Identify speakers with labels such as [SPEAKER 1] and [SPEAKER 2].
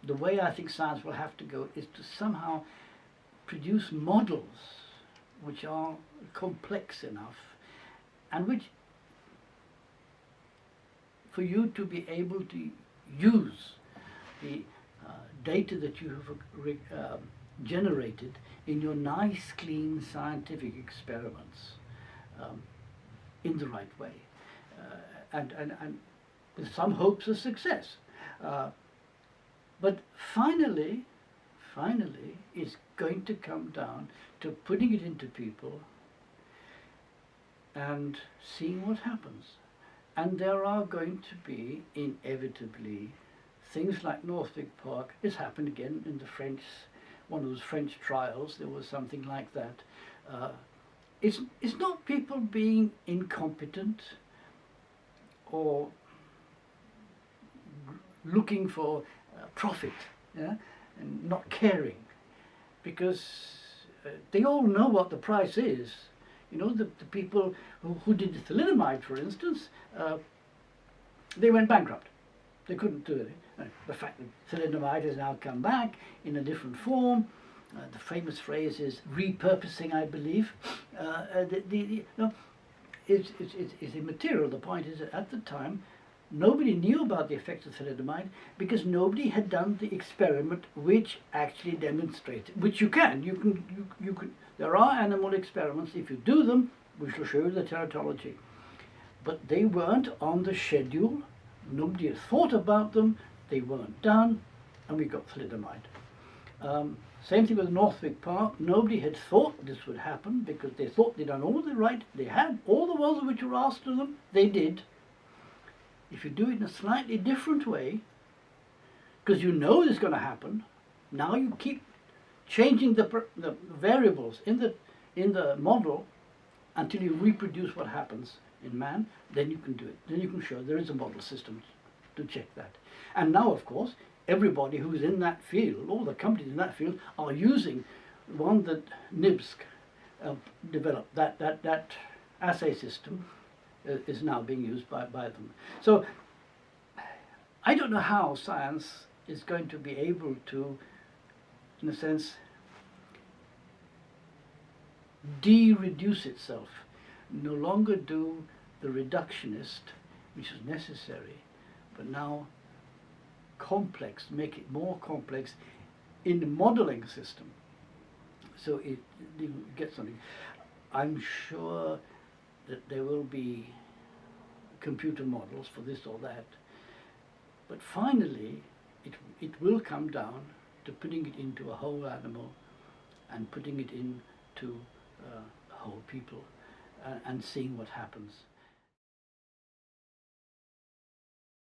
[SPEAKER 1] the way I think science will have to go is to somehow produce models which are complex enough and which, for you to be able to use the data that you have generated in your nice, clean scientific experiments in the right way, and with some hopes of success. But finally, it's going to come down to putting it into people and seeing what happens. And there are going to be, inevitably, things like Northwick Park. It's happened again in the French, one of those French trials, there was something like that. It's not people being incompetent or looking for profit, yeah, and not caring, because they all know what the price is. You know, the people who did the thalidomide, for instance, they went bankrupt. They couldn't do it. The fact that thalidomide has now come back in a different form, the famous phrase is repurposing, I believe. It's immaterial. The point is that at the time, nobody knew about the effects of thalidomide because nobody had done the experiment which actually demonstrated, which you can. There are animal experiments. If you do them, we shall show you the teratology. But they weren't on the schedule. Nobody had thought about them. They weren't done, and we got thalidomide. Same thing with Northwick Park. Nobody had thought this would happen because they thought they'd done all the right. They had all the ones which were asked of them. They did. If you do it in a slightly different way, because you know it's going to happen, now you keep changing the variables in the model until you reproduce what happens in man, then you can do it. Then you can show there is a model system to check that. And now, of course, everybody who's in that field, all the companies in that field, are using one that NIBSC developed. That assay system is now being used by them. So I don't know how science is going to be able to, in a sense, de-reduce itself, no longer do the reductionist, which is necessary, but now complex, make it more complex in the modeling system. So it gets something. I'm sure that there will be computer models for this or that, but finally it will come down to putting it into a whole animal and putting it into whole people and seeing what happens.